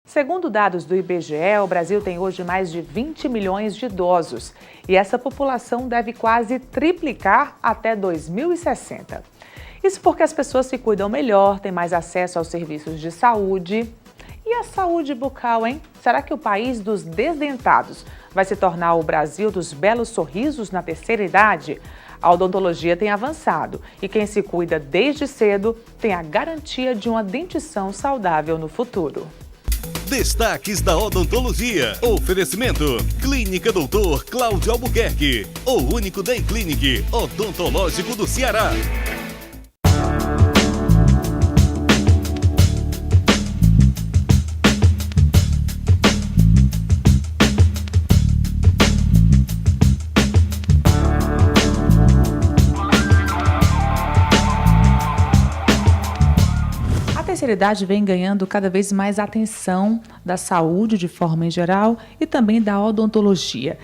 Segundo dados do IBGE, o Brasil tem hoje mais de 20 milhões de idosos e essa população deve quase triplicar até 2060. Isso porque as pessoas se cuidam melhor, têm mais acesso aos serviços de saúde. E a saúde bucal, hein? Será que o país dos desdentados vai se tornar o Brasil dos belos sorrisos na terceira idade? A odontologia tem avançado e quem se cuida desde cedo tem a garantia de uma dentição saudável no futuro. Destaques da odontologia. Oferecimento: Clínica Doutor Cláudio Albuquerque, o único Day Clinic odontológico do Ceará. A terceira idade vem ganhando cada vez mais atenção da saúde de forma em geral e também da odontologia.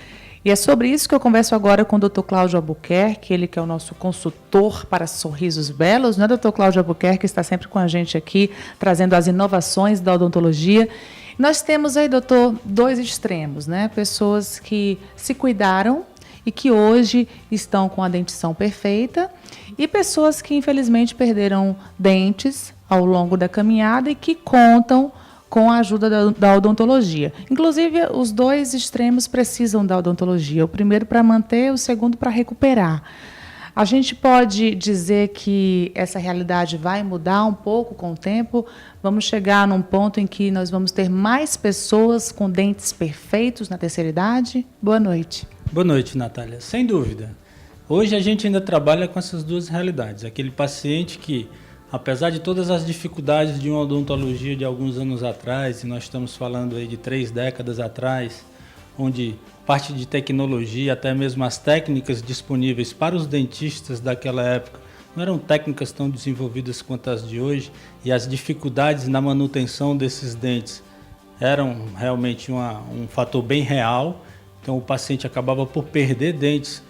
E é sobre isso que eu converso agora com o Dr. Cláudio Albuquerque, ele que é o nosso consultor para sorrisos belos, né, Dr. Cláudio Albuquerque, está sempre com a gente aqui, trazendo as inovações da odontologia. Nós temos aí, doutor, dois extremos, né? Pessoas que se cuidaram e que hoje estão com a dentição perfeita, e pessoas que infelizmente perderam dentes ao longo da caminhada e que contam com a ajuda da odontologia. Inclusive, os dois extremos precisam da odontologia, o primeiro para manter, o segundo para recuperar. A gente pode dizer que essa realidade vai mudar um pouco com o tempo, vamos chegar num ponto em que nós vamos ter mais pessoas com dentes perfeitos na terceira idade? Boa noite. Boa noite, Natália. Sem dúvida. Hoje a gente ainda trabalha com essas duas realidades. Aquele paciente que, apesar de todas as dificuldades de uma odontologia de alguns anos atrás, e nós estamos falando aí de 3 décadas atrás, onde parte de tecnologia, até mesmo as técnicas disponíveis para os dentistas daquela época, não eram técnicas tão desenvolvidas quanto as de hoje, e as dificuldades na manutenção desses dentes eram realmente um fator bem real. Então o paciente acabava por perder dentes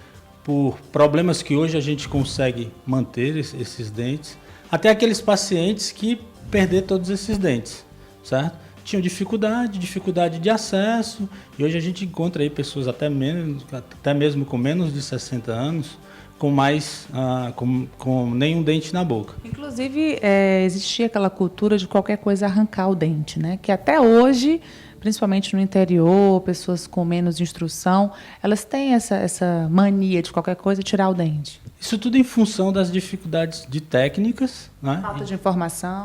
por problemas que hoje a gente consegue manter esses dentes, até aqueles pacientes que perderam todos esses dentes, certo? Tinham dificuldade de acesso, e hoje a gente encontra aí pessoas até mesmo com menos de 60 anos, com nenhum dente na boca. Inclusive, existia aquela cultura de qualquer coisa arrancar o dente, né? Que até hoje, principalmente no interior, pessoas com menos instrução, elas têm essa mania de qualquer coisa tirar o dente. Isso tudo em função das dificuldades de técnicas, né?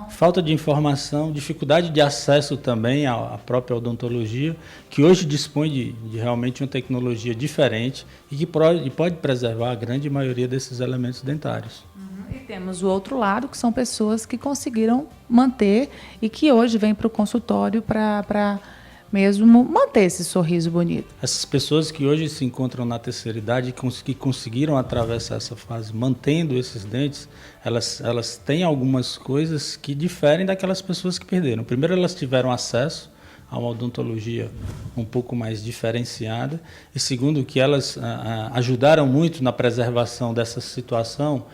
Falta de informação, dificuldade de acesso também à própria odontologia, que hoje dispõe de realmente uma tecnologia diferente e que pode preservar a grande maioria desses elementos dentários. E temos o outro lado, que são pessoas que conseguiram manter e que hoje vêm para o consultório para mesmo manter esse sorriso bonito. Essas pessoas que hoje se encontram na terceira idade, que conseguiram atravessar essa fase mantendo esses dentes, elas têm algumas coisas que diferem daquelas pessoas que perderam. Primeiro, elas tiveram acesso a uma odontologia um pouco mais diferenciada, e segundo, que elas ajudaram muito na preservação dessa situação,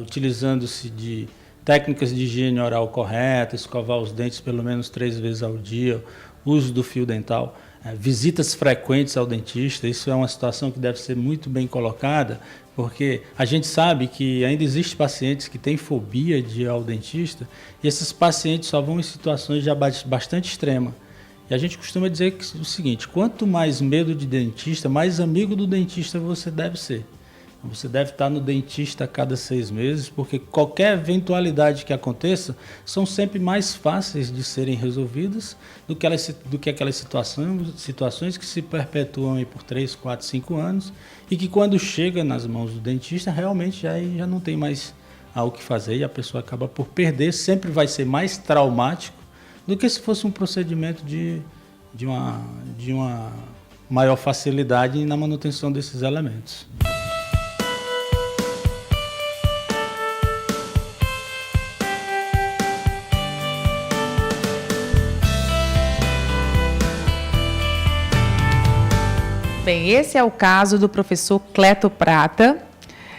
utilizando-se de técnicas de higiene oral correta, escovar os dentes pelo menos 3 vezes ao dia, uso do fio dental, visitas frequentes ao dentista. Isso é uma situação que deve ser muito bem colocada, porque a gente sabe que ainda existem pacientes que têm fobia de ir ao dentista, e esses pacientes só vão em situações já bastante extremas. E a gente costuma dizer o seguinte: quanto mais medo de dentista, mais amigo do dentista você deve ser. Você deve estar no dentista a cada 6 meses, porque qualquer eventualidade que aconteça são sempre mais fáceis de serem resolvidas do que aquelas situações que se perpetuam aí por 3, 4, 5 anos, e que quando chega nas mãos do dentista realmente já não tem mais o que fazer, e a pessoa acaba por perder. Sempre vai ser mais traumático do que se fosse um procedimento de uma maior facilidade na manutenção desses elementos. Bem, esse é o caso do professor Cleto Prata.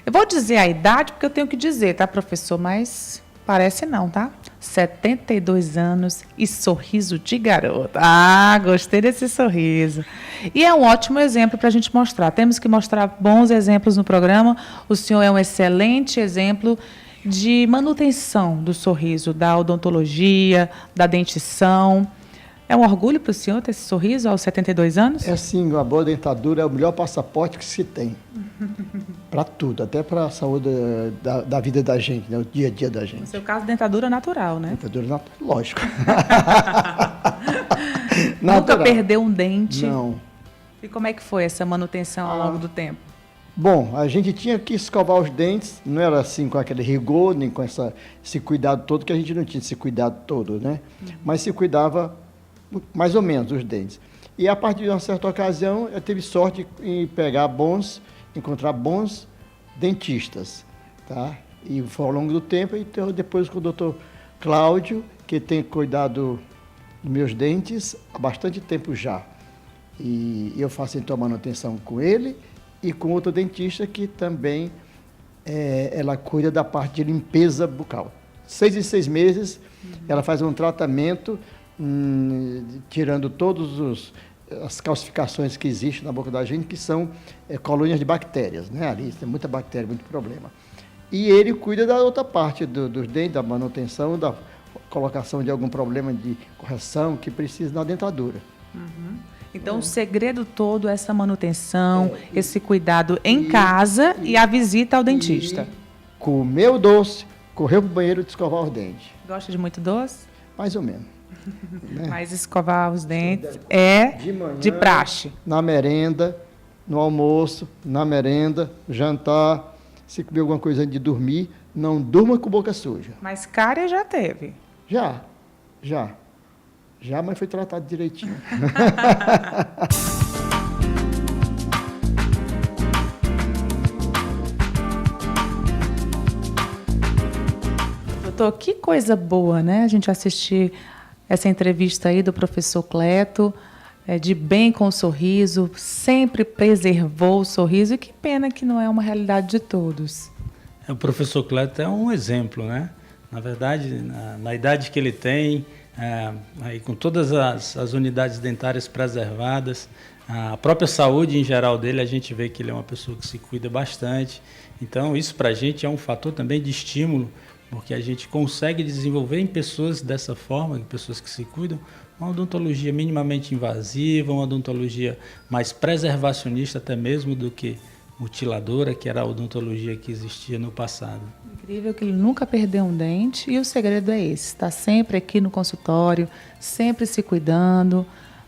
Eu vou dizer a idade porque eu tenho que dizer, tá, professor? Mas parece não, tá? 72 anos e sorriso de garota. Ah, gostei desse sorriso. E é um ótimo exemplo para a gente mostrar. Temos que mostrar bons exemplos no programa. O senhor é um excelente exemplo de manutenção do sorriso, da odontologia, da dentição. É um orgulho para o senhor ter esse sorriso aos 72 anos? É sim, uma boa dentadura é o melhor passaporte que se tem. Para tudo, até para a saúde da vida da gente, né? O dia a dia da gente. No seu caso, dentadura natural, né? Dentadura natural, lógico. Nunca perdeu um dente? Não. E como é que foi essa manutenção ao longo do tempo? Bom, a gente tinha que escovar os dentes, não era assim com aquele rigor, nem com esse cuidado todo, que a gente não tinha esse cuidado todo, né? Mas se cuidava mais ou menos os dentes. E a partir de uma certa ocasião, eu tive sorte em encontrar bons dentistas, tá? E foi ao longo do tempo, então depois com o doutor Cláudio, que tem cuidado dos meus dentes há bastante tempo já. E eu faço então a manutenção com ele e com outro dentista que também ela cuida da parte de limpeza bucal. 6 em 6 meses, ela faz um tratamento tirando todas as calcificações que existem na boca da gente, que são colônias de bactérias, né? Ali tem muita bactéria, muito problema. E ele cuida da outra parte dos dentes, da manutenção, da colocação de algum problema de correção que precisa na dentadura. Então, o segredo todo é essa manutenção, esse cuidado em casa e a visita ao dentista. E comer o doce, correr para o banheiro e escovar os dentes. Gosta de muito doce? Mais ou menos. Né? Mas escovar os dentes é de praxe. Na merenda, no almoço, na merenda, jantar, se comer alguma coisa antes de dormir, não durma com boca suja. Mas cárie já teve? Já, mas foi tratado direitinho. Doutor, que coisa boa, né? A gente assistir essa entrevista aí do professor Cleto, de bem com o sorriso, sempre preservou o sorriso, e que pena que não é uma realidade de todos. O professor Cleto é um exemplo, né? Na verdade, na idade que ele tem, aí com todas as unidades dentárias preservadas, a própria saúde em geral dele, a gente vê que ele é uma pessoa que se cuida bastante. Então, isso para a gente é um fator também de estímulo, porque a gente consegue desenvolver em pessoas dessa forma, em pessoas que se cuidam, uma odontologia minimamente invasiva, uma odontologia mais preservacionista até mesmo do que mutiladora, que era a odontologia que existia no passado. Incrível que ele nunca perdeu um dente, e o segredo é esse, está sempre aqui no consultório, sempre se cuidando,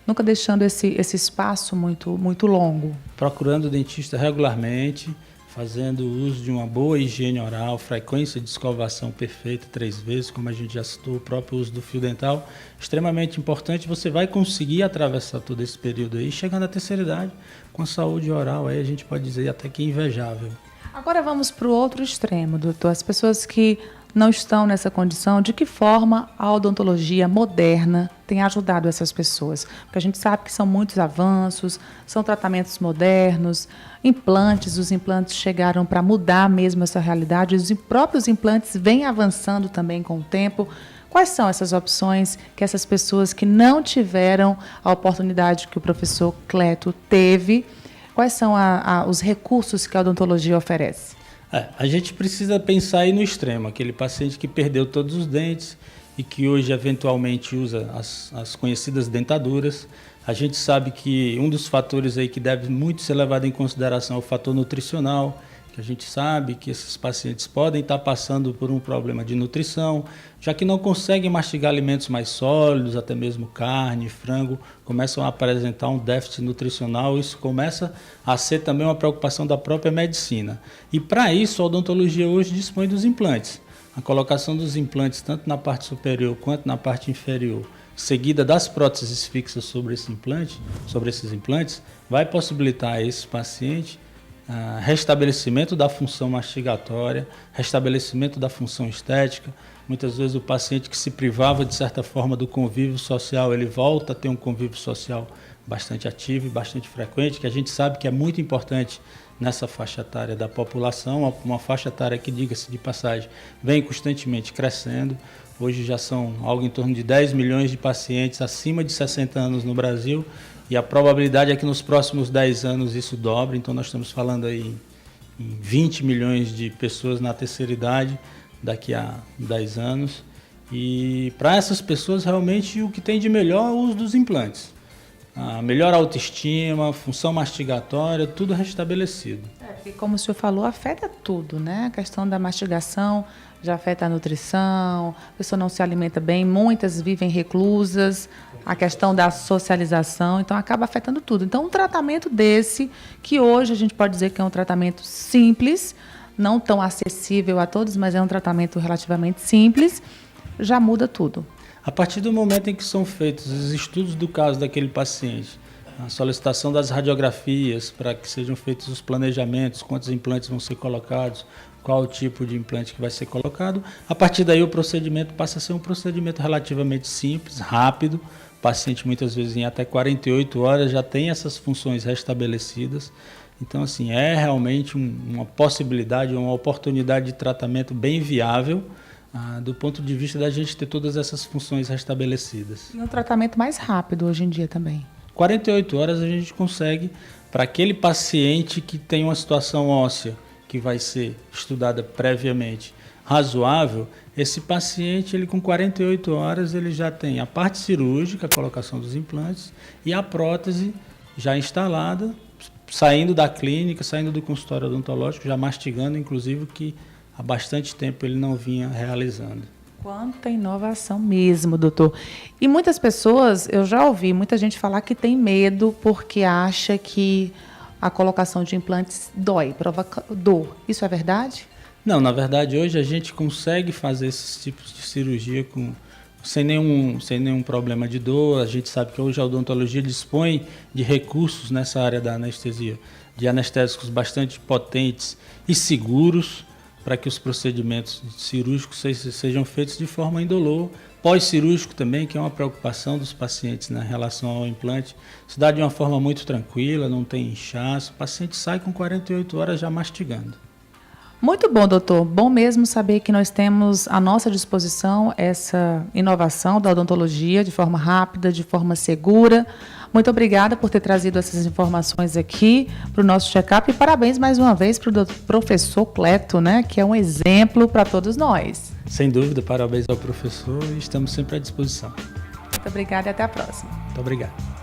nunca deixando esse espaço muito longo. Procurando o dentista regularmente, fazendo uso de uma boa higiene oral, frequência de escovação perfeita 3 vezes, como a gente já citou, o próprio uso do fio dental, extremamente importante. Você vai conseguir atravessar todo esse período aí, chegando à terceira idade, com a saúde oral, aí a gente pode dizer até que invejável. Agora vamos para o outro extremo, doutor. As pessoas que não estão nessa condição, de que forma a odontologia moderna tem ajudado essas pessoas? Porque a gente sabe que são muitos avanços, são tratamentos modernos, os implantes chegaram para mudar mesmo essa realidade, os próprios implantes vêm avançando também com o tempo. Quais são essas opções que essas pessoas que não tiveram a oportunidade que o professor Cleto teve, quais são os recursos que a odontologia oferece? A gente precisa pensar aí no extremo, aquele paciente que perdeu todos os dentes e que hoje eventualmente usa as conhecidas dentaduras. A gente sabe que um dos fatores aí que deve muito ser levado em consideração é o fator nutricional, que a gente sabe que esses pacientes podem estar passando por um problema de nutrição, já que não conseguem mastigar alimentos mais sólidos, até mesmo carne, frango, começam a apresentar um déficit nutricional. Isso começa a ser também uma preocupação da própria medicina. E para isso a odontologia hoje dispõe dos implantes. A colocação dos implantes tanto na parte superior quanto na parte inferior, seguida das próteses fixas sobre esses implantes, vai possibilitar a esse paciente restabelecimento da função mastigatória, restabelecimento da função estética. Muitas vezes o paciente que se privava de certa forma do convívio social, ele volta a ter um convívio social bastante ativo e bastante frequente, que a gente sabe que é muito importante nessa faixa etária da população, uma faixa etária que, diga-se de passagem, vem constantemente crescendo. Hoje já são algo em torno de 10 milhões de pacientes acima de 60 anos no Brasil, e a probabilidade é que nos próximos 10 anos isso dobre. Então nós estamos falando aí em 20 milhões de pessoas na terceira idade daqui a 10 anos. E para essas pessoas, realmente, o que tem de melhor é o uso dos implantes. A melhor autoestima, função mastigatória, tudo restabelecido. E como o senhor falou, afeta tudo, né? A questão da mastigação já afeta a nutrição, a pessoa não se alimenta bem, muitas vivem reclusas, a questão da socialização, então acaba afetando tudo. Então, um tratamento desse, que hoje a gente pode dizer que é um tratamento simples, não tão acessível a todos, mas é um tratamento relativamente simples, já muda tudo. A partir do momento em que são feitos os estudos do caso daquele paciente, a solicitação das radiografias para que sejam feitos os planejamentos, quantos implantes vão ser colocados, qual o tipo de implante que vai ser colocado, a partir daí o procedimento passa a ser um procedimento relativamente simples, rápido. O paciente muitas vezes em até 48 horas já tem essas funções restabelecidas. Então, assim, é realmente uma possibilidade, uma oportunidade de tratamento bem viável, do ponto de vista da gente ter todas essas funções restabelecidas. E um tratamento mais rápido hoje em dia também. 48 horas a gente consegue, para aquele paciente que tem uma situação óssea que vai ser estudada previamente razoável, esse paciente, ele com 48 horas, ele já tem a parte cirúrgica, a colocação dos implantes, e a prótese já instalada, saindo da clínica, saindo do consultório odontológico, já mastigando, inclusive, que há bastante tempo ele não vinha realizando. Quanta inovação mesmo, doutor. E muitas pessoas, eu já ouvi muita gente falar que tem medo porque acha que a colocação de implantes dói, provoca dor. Isso é verdade? Não, na verdade, hoje a gente consegue fazer esses tipos de cirurgia sem nenhum problema de dor. A gente sabe que hoje a odontologia dispõe de recursos nessa área da anestesia, de anestésicos bastante potentes e seguros, para que os procedimentos cirúrgicos sejam feitos de forma indolor. Pós-cirúrgico também, que é uma preocupação dos pacientes na relação ao implante, se dá de uma forma muito tranquila, não tem inchaço, o paciente sai com 48 horas já mastigando. Muito bom, doutor. Bom mesmo saber que nós temos à nossa disposição essa inovação da odontologia de forma rápida, de forma segura. Muito obrigada por ter trazido essas informações aqui para o nosso check-up e parabéns mais uma vez para o professor Cleto, né, que é um exemplo para todos nós. Sem dúvida, parabéns ao professor e estamos sempre à disposição. Muito obrigada e até a próxima. Muito obrigado.